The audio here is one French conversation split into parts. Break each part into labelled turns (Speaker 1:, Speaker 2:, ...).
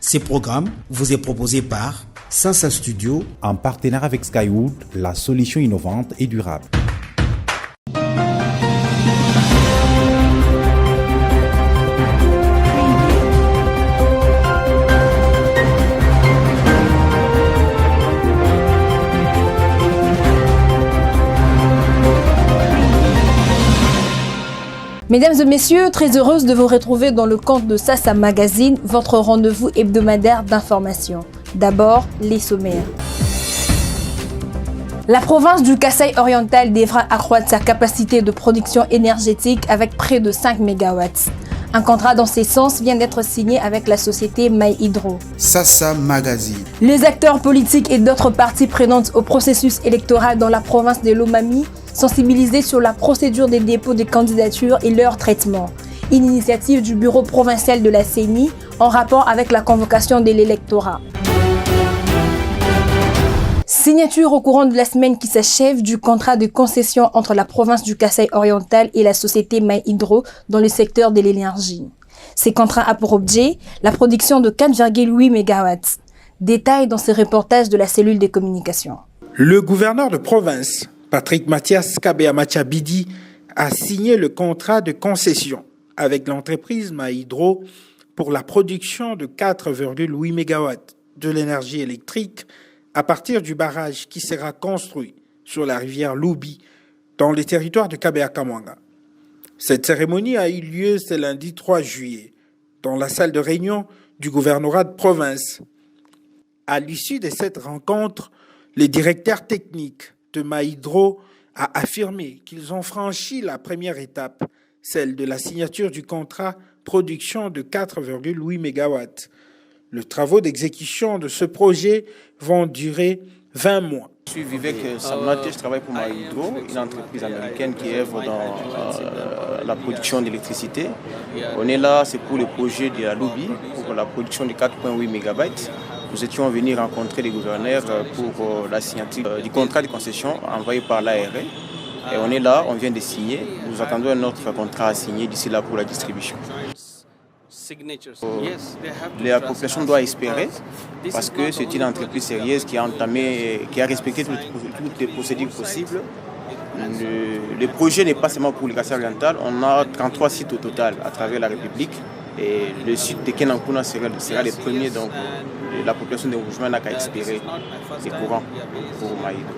Speaker 1: Ces programmes vous est proposé par Sansa Studio
Speaker 2: en partenariat avec Skywood, la solution innovante et durable.
Speaker 3: Mesdames et messieurs, très heureuse de vous retrouver dans le compte de Sasa Magazine, votre rendez-vous hebdomadaire d'information. D'abord, les sommaires. La province du Kasaï oriental devra accroître sa capacité de production énergétique avec près de 5 MW. Un contrat dans ce sens vient d'être signé avec la société MyHydro.
Speaker 1: Sasa Magazine.
Speaker 3: Les acteurs politiques et d'autres parties prenantes au processus électoral dans la province de Lomami sensibilisés sur la procédure des dépôts de candidatures et leur traitement. Une initiative du bureau provincial de la CENI en rapport avec la convocation de l'électorat. Signature au courant de la semaine qui s'achève du contrat de concession entre la province du Kasaï oriental et la société MyHydro dans le secteur de l'énergie. Ces contrats a pour objet la production de 4,8 MW. Détails dans ce reportage de la cellule de communication.
Speaker 4: Le gouverneur de province, Patrick Mathias Kabea-Machabidi, a signé le contrat de concession avec l'entreprise MyHydro pour la production de 4,8 MW de l'énergie électrique à partir du barrage qui sera construit sur la rivière Loubi dans le territoire de Kabea-Kamwanga. Cette cérémonie a eu lieu ce lundi 3 juillet dans la salle de réunion du gouvernorat de province. À l'issue de cette rencontre, le directeur technique de MyHydro a affirmé qu'ils ont franchi la première étape, celle de la signature du contrat production de 4,8 MW. Les travaux d'exécution de ce projet vont durer 20 mois.
Speaker 5: Je suis Vivek Samnate, je travaille pour MyHydro, une entreprise américaine qui œuvre dans la production d'électricité. On est là, c'est pour le projet de la Loubi, pour la production de 4,8 MB. Nous étions venus rencontrer les gouverneurs pour la signature du contrat de concession envoyé par l'ARE. Et on est là, on vient de signer. Nous attendons un autre contrat à signer d'ici là pour la distribution. La population doit espérer, parce que c'est une entreprise sérieuse qui a entamé, qui a respecté toutes les procédures possibles. Le projet n'est pas seulement pour le Kasaï oriental, on a 33 sites au total à travers la République. Et le site de Kenankuna sera le premier, donc la population de Rougemont n'a qu'à espérer les courants pour MyHydro.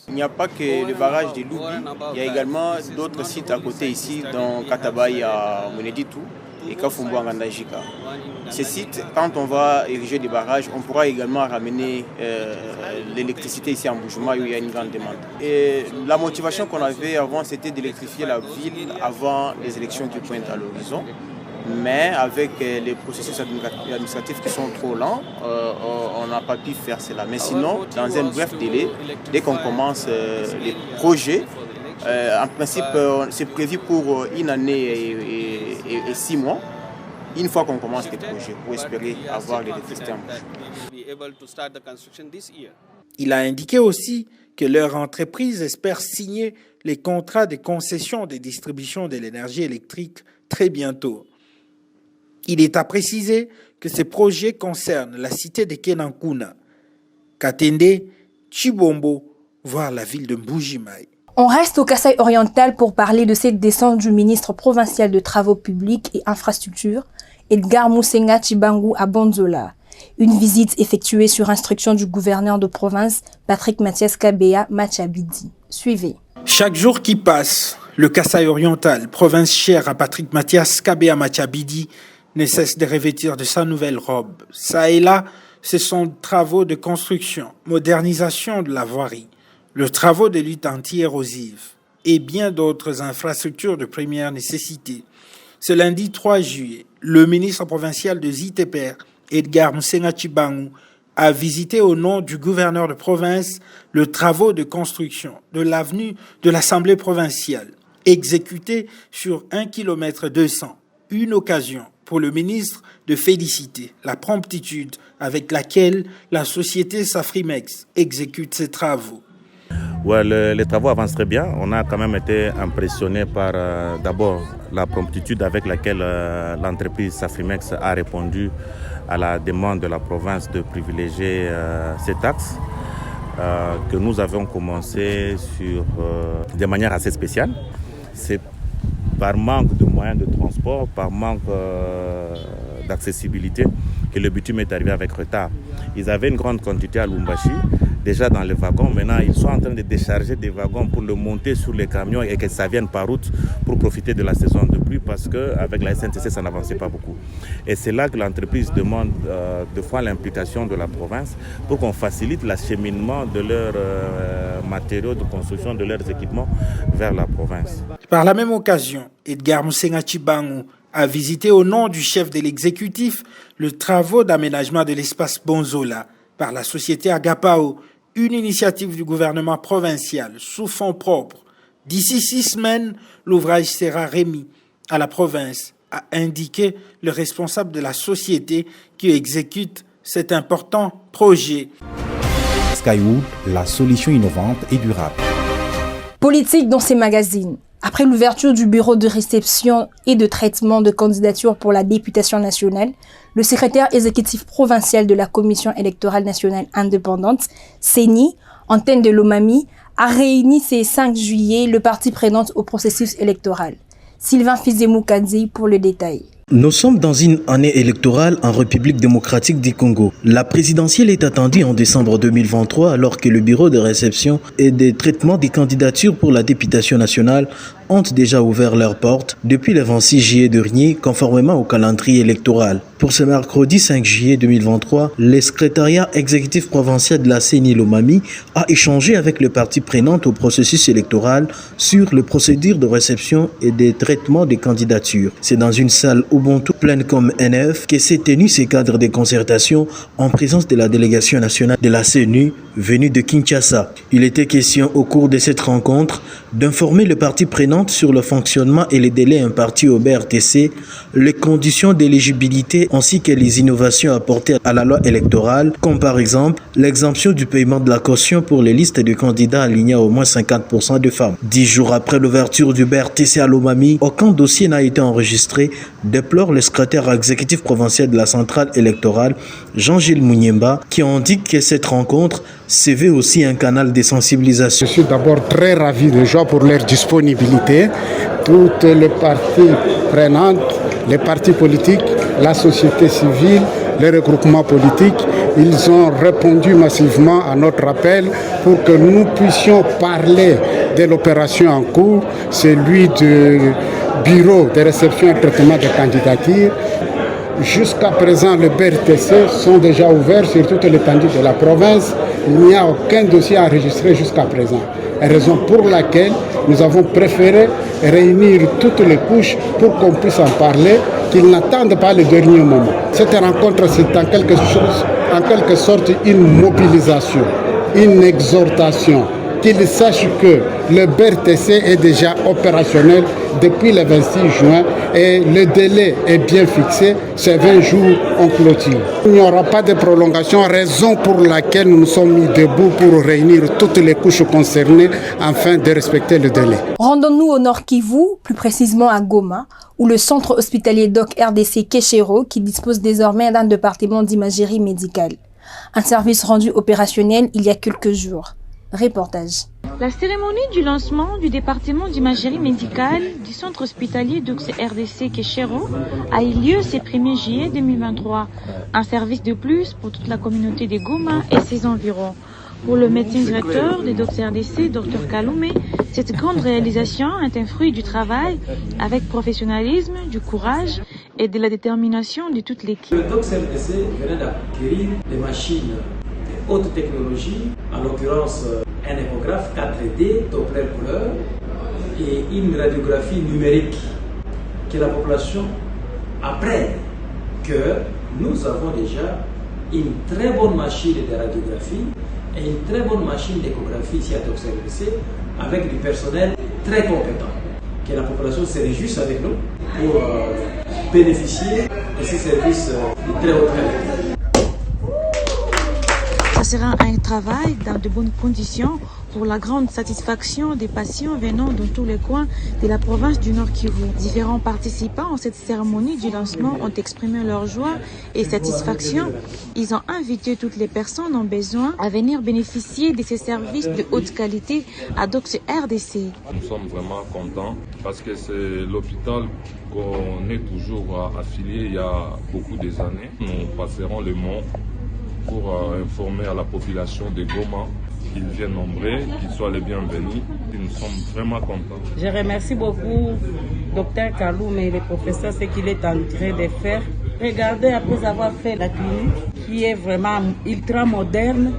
Speaker 5: Il n'y a pas que le barrage de Loubi, il y a également d'autres sites à côté ici, dans Katabaï à Moneditu et Kafumbu à Ngandajika. Ces sites, quand on va ériger des barrages, on pourra également ramener l'électricité ici en Rougemont où il y a une grande demande. Et la motivation qu'on avait avant, c'était d'électrifier la ville avant les élections qui pointent à l'horizon. Mais avec les processus administratifs qui sont trop lents, on n'a pas pu faire cela. Mais sinon, dans un bref délai, dès qu'on commence les projets, en principe, c'est prévu pour une année et 6 mois. Une fois qu'on commence les projets, pour espérer avoir l'électricité en bouche.
Speaker 4: Il a indiqué aussi que leur entreprise espère signer les contrats de concession de distribution de l'énergie électrique très bientôt. Il est à préciser que ces projets concernent la cité de Kenankuna, Katende, Chibombo, voire la ville de Mbuji-Mayi.
Speaker 3: On reste au Kasaï oriental pour parler de cette descente du ministre provincial de Travaux publics et Infrastructures, Edgar Musenga Chibangu à Bonzola. Une visite effectuée sur instruction du gouverneur de province, Patrick Mathias Kabea-Machabidi. Suivez.
Speaker 4: Chaque jour qui passe, le Kasaï oriental, province chère à Patrick Mathias Kabea-Machabidi, ne cesse de revêtir de sa nouvelle robe. Ça et là, ce sont des travaux de construction, modernisation de la voirie, les travaux de lutte anti-érosive et bien d'autres infrastructures de première nécessité. Ce lundi 3 juillet, le ministre provincial de ZITEPER, Edgar Musenga Chibangu, a visité au nom du gouverneur de province les travaux de construction de l'avenue de l'Assemblée provinciale, exécutés sur 1,2 km. Une occasion pour le ministre de féliciter la promptitude avec laquelle la société Safrimex exécute ses travaux.
Speaker 6: Ouais, les travaux avancent très bien. On a quand même été impressionné par d'abord la promptitude avec laquelle l'entreprise Safrimex a répondu à la demande de la province de privilégier cet axe que nous avons commencé de manière assez spéciale. C'est par manque de moyens de transport, par manque d'accessibilité que le bitume est arrivé avec retard. Ils avaient une grande quantité à Lubumbashi, déjà dans les wagons. Maintenant, ils sont en train de décharger des wagons pour le monter sur les camions et que ça vienne par route pour profiter de la saison de pluie parce qu'avec la SNCC, ça n'avançait pas beaucoup. Et c'est là que l'entreprise demande deux fois l'implication de la province pour qu'on facilite l'acheminement de leurs matériaux de construction, de leurs équipements vers la province.
Speaker 4: Par la même occasion, Edgar Musenga Chibangu a visité au nom du chef de l'exécutif le travaux d'aménagement de l'espace Bonzola par la société Agapao, une initiative du gouvernement provincial sous fonds propres. D'ici 6 semaines, l'ouvrage sera remis à la province, a indiqué le responsable de la société qui exécute cet important projet.
Speaker 2: Skywood, la solution innovante et durable.
Speaker 3: Politique dans ces magazines. Après l'ouverture du bureau de réception et de traitement de candidatures pour la députation nationale, le secrétaire exécutif provincial de la Commission électorale nationale indépendante, CENI, antenne de Lomami, a réuni ce 5 juillet le parti prenant au processus électoral. Sylvain Fizemou-Kadzi pour le détail.
Speaker 7: Nous sommes dans une année électorale en République démocratique du Congo. La présidentielle est attendue en décembre 2023 alors que le bureau de réception et de traitement des candidatures pour la députation nationale ont déjà ouvert leurs portes depuis le 26 juillet dernier, conformément au calendrier électoral. Pour ce mercredi 5 juillet 2023, le secrétariat exécutif provincial de la CENI Lomami a échangé avec les parties prenantes au processus électoral sur les procédures de réception et de traitement des candidatures. C'est dans une salle Ubuntu pleine comme NF que s'est tenu ces cadres de concertation en présence de la délégation nationale de la CENI venue de Kinshasa. Il était question au cours de cette rencontre d'informer les parties prenantes sur le fonctionnement et les délais impartis au BRTC, les conditions d'éligibilité ainsi que les innovations apportées à la loi électorale, comme par exemple l'exemption du paiement de la caution pour les listes de candidats alignés à au moins 50% de femmes. 10 jours après l'ouverture du BRTC à Lomami, aucun dossier n'a été enregistré, déplore le secrétaire exécutif provincial de la centrale électorale, Jean-Gilles Mouniemba, qui indique que cette rencontre se veut aussi un canal de sensibilisation.
Speaker 8: Je suis d'abord très ravi de joie pour leur disponibilité. Toutes les parties prenantes, les partis politiques, la société civile, les regroupements politiques, ils ont répondu massivement à notre appel pour que nous puissions parler de l'opération en cours, celui du bureau de réception et traitement des candidatures. Jusqu'à présent, les BRTC sont déjà ouverts sur toute l'étendue de la province. Il n'y a aucun dossier enregistré jusqu'à présent. Raison pour laquelle nous avons préféré réunir toutes les couches pour qu'on puisse en parler, qu'ils n'attendent pas le dernier moment. Cette rencontre, c'est en quelque sorte une mobilisation, une exhortation, qu'ils sachent que le BRTC est déjà opérationnel depuis le 26 juin et le délai est bien fixé, c'est 20 jours en clôture. Il n'y aura pas de prolongation, raison pour laquelle nous nous sommes mis debout pour réunir toutes les couches concernées afin de respecter le délai.
Speaker 3: Rendons-nous au Nord Kivu, plus précisément à Goma, où le centre hospitalier Doc RDC Keshero, qui dispose désormais d'un département d'imagerie médicale. Un service rendu opérationnel il y a quelques jours. Reportage.
Speaker 9: La cérémonie du lancement du département d'imagerie médicale du centre hospitalier d'RDC Keshero a eu lieu ce 1er juillet 2023. Un service de plus pour toute la communauté de Goma et ses environs. Pour le médecin directeur de RDC, Dr Kalume, cette grande réalisation est un fruit du travail avec professionnalisme, du courage et de la détermination de toute l'équipe.
Speaker 10: Le RDC venait d'acquérir des machines de haute technologie, en l'occurrence un échographe 4D, Doppler couleur et une radiographie numérique que la population apprenne que nous avons déjà une très bonne machine de radiographie et une très bonne machine d'échographie ici à RDC avec du personnel très compétent. Que la population se réjouisse avec nous pour bénéficier de ces services de très haute qualité.
Speaker 9: Ça sera un travail dans de bonnes conditions pour la grande satisfaction des patients venant de tous les coins de la province du Nord Kivu. Différents participants à cette cérémonie du lancement ont exprimé leur joie et satisfaction. Ils ont invité toutes les personnes en besoin à venir bénéficier de ces services de haute qualité à Dox RDC.
Speaker 11: Nous sommes vraiment contents parce que c'est l'hôpital qu'on est toujours affilié il y a beaucoup des années. Nous passerons le mot pour informer à la population de Goma qu'ils viennent nombreux, qu'ils soient les bienvenus. Nous sommes vraiment contents.
Speaker 12: Je remercie beaucoup Dr Kaloum et le professeur ce qu'il est en train de faire. Regardez, après avoir fait la clinique qui est vraiment ultra moderne,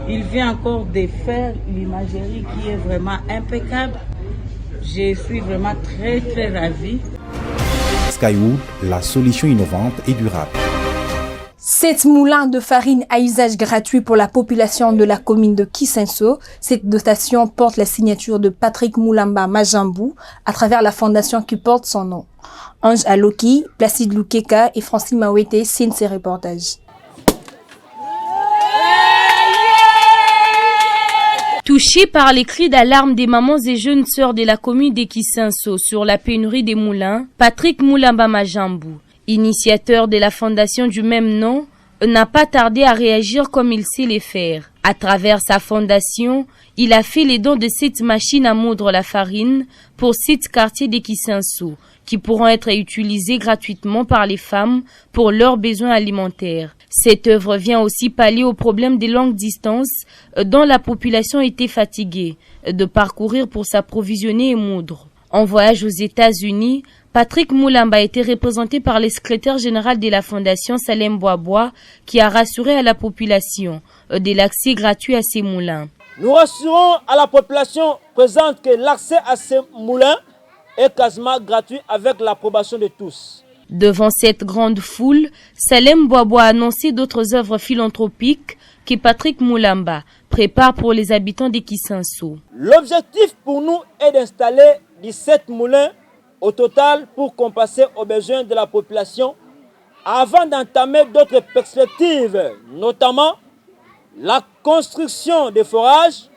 Speaker 12: il vient encore de faire l'imagerie qui est vraiment impeccable. Je suis vraiment très ravie.
Speaker 2: Skywood, la solution innovante et durable.
Speaker 3: 7 moulins de farine à usage gratuit pour la population de la commune de Kisenso. Cette dotation porte la signature de Patrick Moulamba Majambou à travers la fondation qui porte son nom. Ange Aloki, Placide Loukeka et Francine Mawete signent ces reportages.
Speaker 13: Touché par les cris d'alarme des mamans et jeunes sœurs de la commune de Kisenso sur la pénurie des moulins, Patrick Moulamba Majambou, initiateur de la fondation du même nom, n'a pas tardé à réagir comme il sait les faire. À travers sa fondation, il a fait les dons de 7 machines à moudre la farine pour 7 quartiers de Kisenso, qui pourront être utilisées gratuitement par les femmes pour leurs besoins alimentaires. Cette œuvre vient aussi pallier au problème des longues distances dont la population était fatiguée de parcourir pour s'approvisionner et moudre. En voyage aux États-Unis, Patrick Moulamba a été représenté par le secrétaire général de la fondation Salem Boaboa qui a rassuré à la population de l'accès gratuit à ces moulins.
Speaker 14: Nous rassurons à la population présente que l'accès à ces moulins est quasiment gratuit avec l'approbation de tous.
Speaker 13: Devant cette grande foule, Salem Boaboa a annoncé d'autres œuvres philanthropiques que Patrick Moulamba prépare pour les habitants de Kisenso.
Speaker 14: L'objectif pour nous est d'installer 17 moulins au total pour compenser aux besoins de la population avant d'entamer d'autres perspectives, notamment la construction de forages,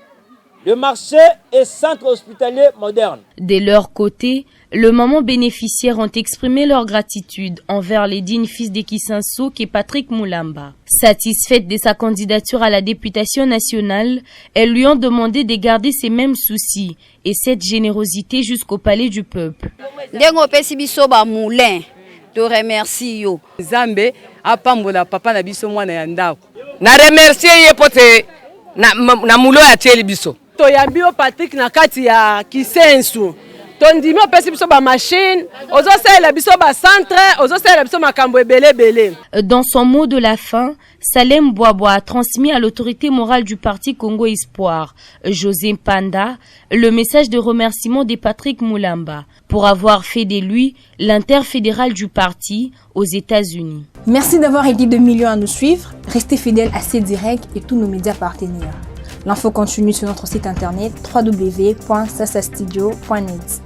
Speaker 14: de marchés et centres hospitaliers modernes.
Speaker 13: De leur côté, les mamans bénéficiaires ont exprimé leur gratitude envers les dignes fils de Kisenso qu'est Patrick Moulamba. Satisfaite de sa candidature à la députation nationale, elles lui ont demandé de garder ces mêmes soucis et cette générosité jusqu'au palais du peuple.
Speaker 15: Je remercie yo.
Speaker 16: Zambe apambola papa na biso mwana ya ndako.
Speaker 15: Na remercier ye pote na mulo ya tieli biso.
Speaker 16: To yambi o Patrick na kati ya Kisenso. Tondimi opesi biso ba machine, ozo sala biso ba centre, ozo sala biso makambo ebele.
Speaker 13: Dans son mot de la fin, Salem Boaboa a transmis à l'autorité morale du parti Congo Espoir, José Panda, le message de remerciement de Patrick Moulamba pour avoir fait de lui l'interfédéral du parti aux États-Unis.
Speaker 3: Merci d'avoir été 2 millions à nous suivre. Restez fidèles à C-Direct et tous nos médias partenaires. L'info continue sur notre site internet www.sasastudio.net.